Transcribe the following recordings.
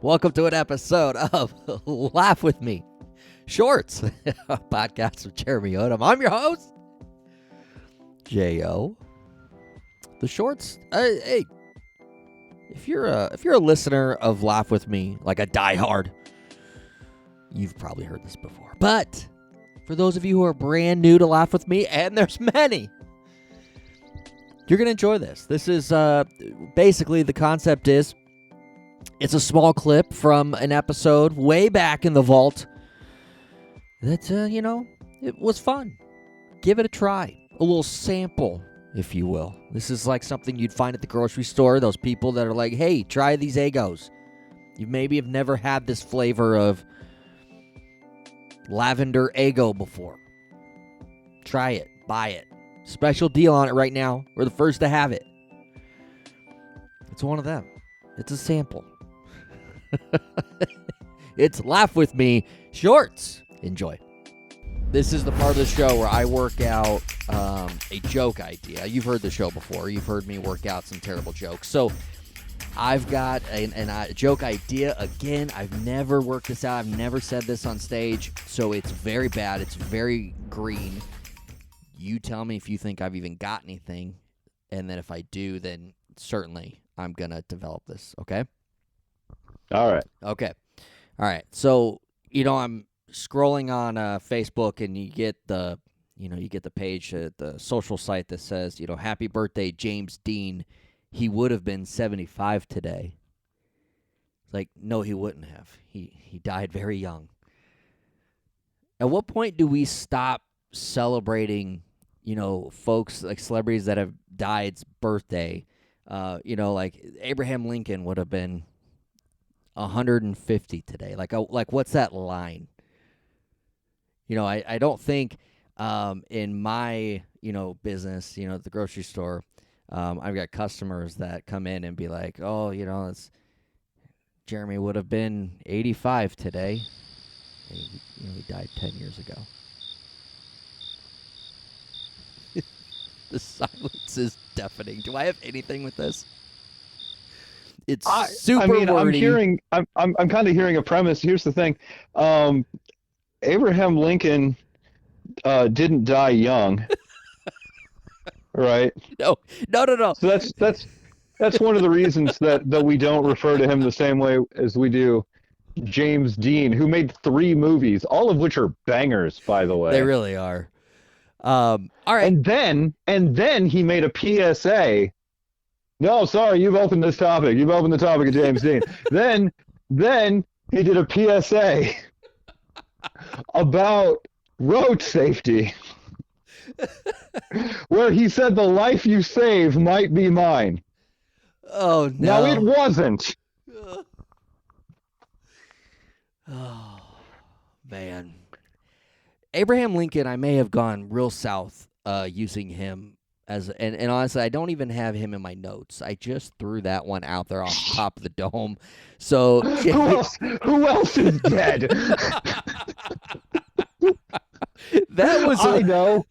Welcome to an episode of Laugh With Me Shorts, a podcast with Jeremy Odem. I'm your host, J.O. The Shorts, hey, if you're a listener of Laugh With Me, like a diehard, you've probably heard this before. But for those of you who are brand new to Laugh With Me, and there's many, you're going to enjoy this. This is basically the concept is it's a small clip from an episode way back in the vault that, it was fun. Give it a try. A little sample, if you will. This is like something you'd find at the grocery store. Those people that are like, hey, try these Eggos. You maybe have never had this flavor of lavender Eggo before. Try it. Buy it. Special deal on it right now. We're the first to have it. It's one of them. It's a sample. It's Laugh With Me Shorts. Enjoy. This is the part of the show where I work out a joke idea. You've heard the show before. You've heard me work out some terrible jokes. So I've got a joke idea. Again, I've never worked this out. I've never said this on stage. So it's very bad. It's very green. You tell me if you think I've even got anything. And then if I do, then certainly I'm going to develop this. Okay? All right. Okay. All right. So, I'm scrolling on Facebook and you get the page, the social site that says, happy birthday, James Dean. He would have been 75 today. It's like, no, he wouldn't have. He died very young. At what point do we stop celebrating, folks like celebrities that have died's birthday? Like Abraham Lincoln would have been 150 today. Like what's that line? I don't think in my, business, at the grocery store, I've got customers that come in and be like, oh, it's Jeremy would have been 85 today. And he died 10 years ago. The silence is deafening. Do I have anything with this? It's super wordy. I'm kind of hearing a premise. Here's the thing. Abraham Lincoln didn't die young. Right? No. So that's one of the reasons that we don't refer to him the same way as we do James Dean, who made 3 movies, all of which are bangers, by the way. They really are. All right. And then he made a PSA. No, sorry, you've opened this topic. You've opened the topic of James Dean. Then he did a PSA about road safety, where he said the life you save might be mine. Oh, no. Now, it wasn't. Oh, man. Abraham Lincoln, I may have gone real south using him as, and honestly, I don't even have him in my notes. I just threw that one out there off the top of the dome. So who else is dead? That was I know,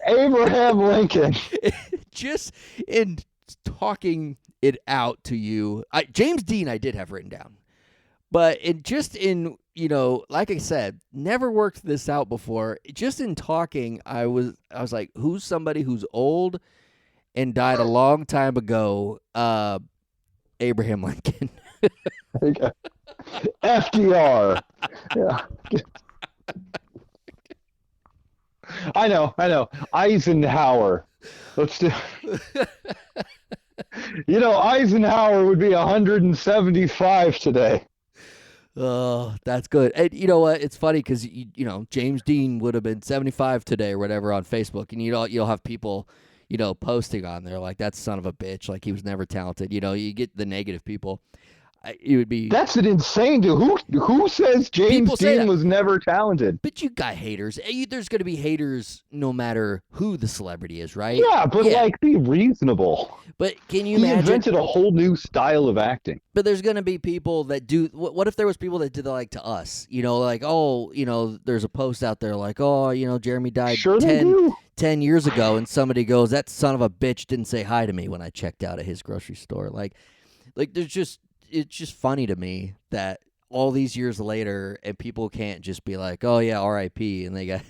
Abraham Lincoln. Just in talking it out to you, James Dean I did have written down, but like I said, never worked this out before. Just in talking, I was like, who's somebody who's old and died a long time ago? Abraham Lincoln. FDR. Yeah. I know. Eisenhower. Let's do. Eisenhower would be 175 today. Oh, that's good. And you know what? It's funny because James Dean would have been 75 today or whatever on Facebook, and you'll have people posting on there like, that son of a bitch, like he was never talented. You get the negative people. It would be. That's an insane dude. Who says James Dean was never talented? But you got haters. There's going to be haters no matter who the celebrity is, right? Yeah, but be reasonable. But can you imagine? He invented a whole new style of acting. But there's going to be people that do. What if there was people that did that like to us? There's a post out there like, Jeremy died 10 years ago, and somebody goes, that son of a bitch didn't say hi to me when I checked out at his grocery store. Like there's just. It's just funny to me that all these years later, and people can't just be like, "Oh yeah, R.I.P." And they got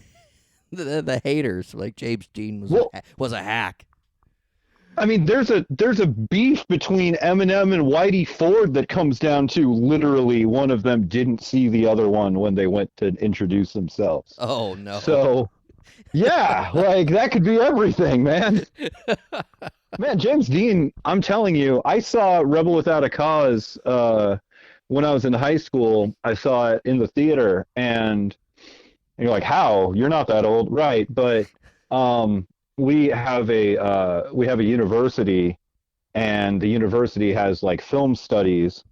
the haters like James Dean Well, was a hack. I mean, there's a beef between Eminem and Whitey Ford that comes down to literally one of them didn't see the other one when they went to introduce themselves. Oh no. So yeah, like that could be everything, man. Man, James Dean, I'm telling you, I saw Rebel Without a Cause when I was in high school. I saw it in the theater, and you're like, how? You're not that old, right? But we have a university, and the university has like film studies,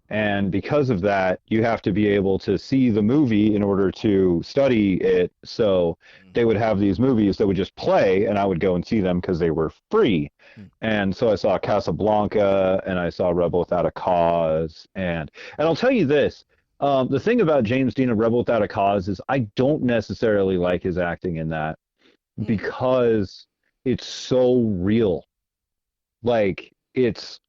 and because of that, you have to be able to see the movie in order to study it. So they would have these movies that would just play, and I would go and see them because they were free. And so I saw Casablanca, and I saw Rebel Without a Cause, and I'll tell you this. The thing about James Dean of Rebel Without a Cause is I don't necessarily like his acting in that because it's so real. Like he's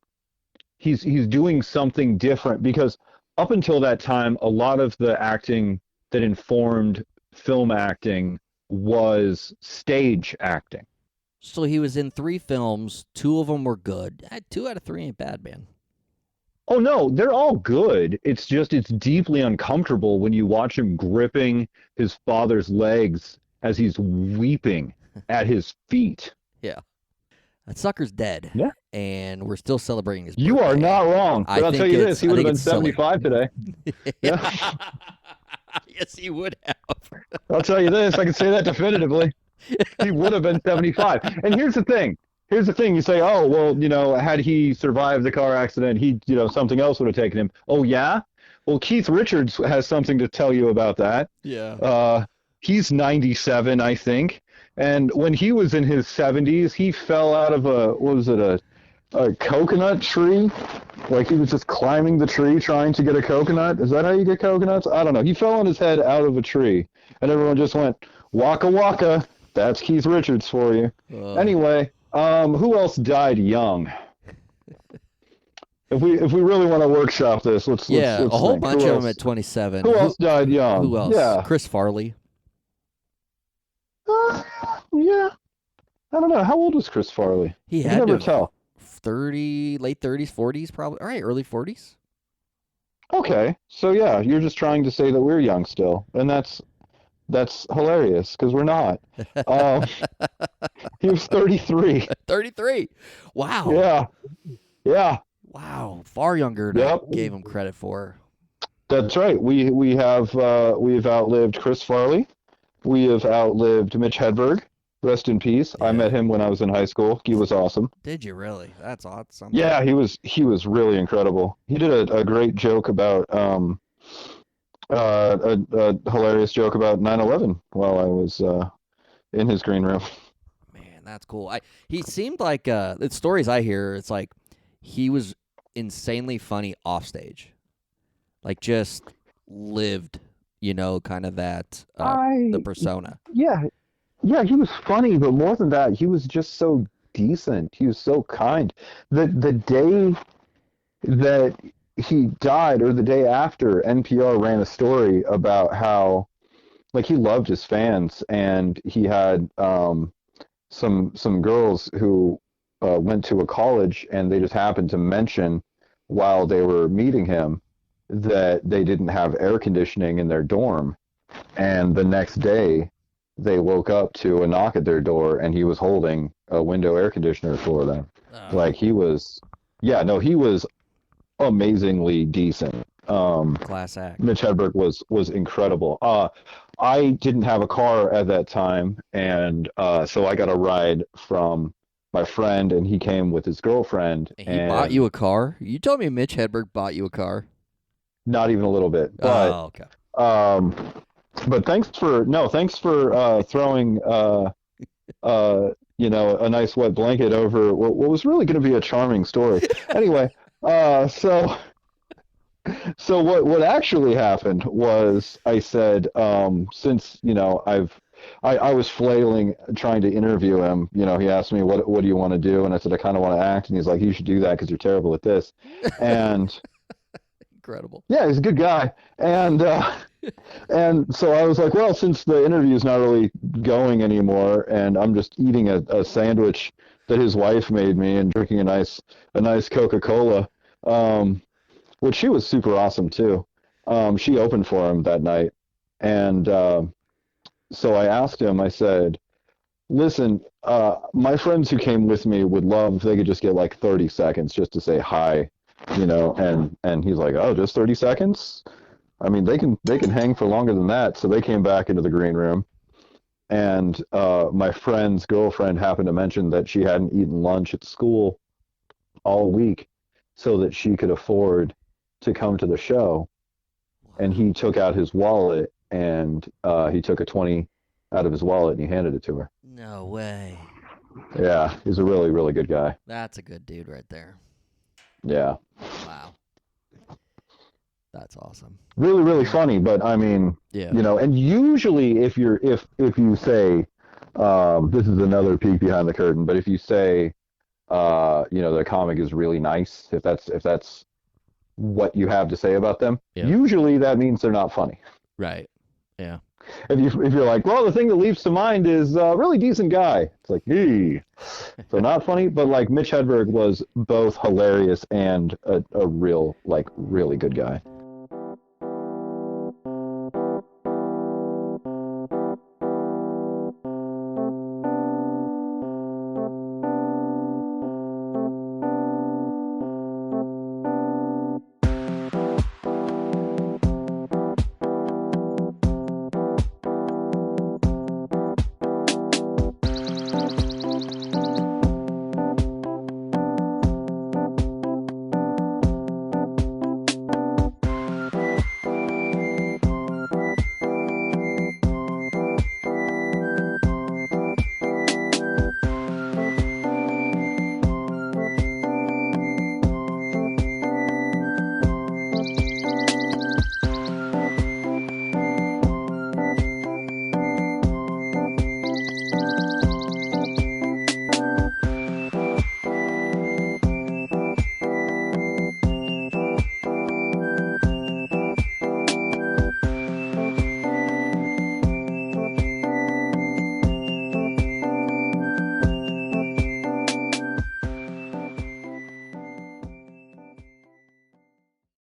doing something different because up until that time, a lot of the acting that informed film acting was stage acting. So he was in 3 films. 2 of them were good. 2 out of 3 ain't bad, man. Oh no, they're all good. It's just it's deeply uncomfortable when you watch him gripping his father's legs as he's weeping at his feet. Yeah. That sucker's dead. Yeah. And we're still celebrating his birthday. You are not wrong. But I'll tell you this, he would have been silly. 75 today. Yeah. Yes, he would have. I'll tell you this, I can say that definitively. He would have been 75. And here's the thing. You say, oh, well, had he survived the car accident, something else would have taken him. Oh, yeah? Well, Keith Richards has something to tell you about that. Yeah. He's 97, I think. And when he was in his 70s, he fell out of a coconut tree? Like he was just climbing the tree trying to get a coconut? Is that how you get coconuts? I don't know. He fell on his head out of a tree. And everyone just went, waka waka. That's Keith Richards for you. Anyway, who else died young? If we really want to workshop this, let's a whole think. bunch of them at 27. Who else died young? Who else? Yeah. Chris Farley. Yeah. I don't know. How old was Chris Farley? He You had never to tell. 30, late 30s, 40s, probably. All right, early 40s. Okay. So yeah, you're just trying to say that we're young still, and that's hilarious because we're not. He was 33. 33. Wow. Yeah. Yeah. Wow. Far younger than Yep. I gave him credit for. That's right. We've outlived Chris Farley. We have outlived Mitch Hedberg. Rest in peace. Yeah. I met him when I was in high school. He was awesome. Did you really? That's awesome. Yeah, he was really incredible. He did a great joke about a hilarious joke about 9/11 while I was in his green room. Man, that's cool. He seemed like the stories I hear, it's like he was insanely funny off stage. Like just lived, kind of that the persona. Yeah, he was funny, but more than that, he was just so decent. He was so kind. The day that he died, or the day after, NPR ran a story about how, like, he loved his fans, and he had some girls who went to a college, and they just happened to mention while they were meeting him that they didn't have air conditioning in their dorm, and the next day they woke up to a knock at their door, and he was holding a window air conditioner for them. Like he was amazingly decent. Class act. Mitch Hedberg was incredible. I didn't have a car at that time, and so I got a ride from my friend, and he came with his girlfriend. He bought you a car? You told me Mitch Hedberg bought you a car. Not even a little bit. But, okay. But thanks for throwing a nice wet blanket over what was really going to be a charming story. Anyway, so what actually happened was I said, since I was flailing trying to interview him. He asked me what do you want to do, and I said I kind of want to act, and he's like, you should do that because you're terrible at this. And incredible. Yeah, he's a good guy. And so I was like, well, since the interview is not really going anymore, and I'm just eating a sandwich that his wife made me and drinking a nice Coca-Cola, which she was super awesome too. She opened for him that night, and so I asked him. I said, "Listen, my friends who came with me would love if they could just get like 30 seconds just to say hi, you know." And he's like, "Oh, just 30 seconds? I mean, they can hang for longer than that." So they came back into the green room, and my friend's girlfriend happened to mention that she hadn't eaten lunch at school all week, so that she could afford to come to the show. And he took out his wallet, and he took a 20 out of his wallet and he handed it to her. No way. Yeah, he's a really, really good guy. That's a good dude right there. Yeah. Wow. That's awesome. Really, really funny, but I mean, Yeah. you know, and usually if you say, this is another peek behind the curtain, but if you say, you know, the comic is really nice, if that's what you have to say about them, usually that means they're not funny. Right. Yeah. If you're like, well, the thing that leaps to mind is really decent guy. It's like, hey, so not funny, but like Mitch Hedberg was both hilarious and a real, like, really good guy.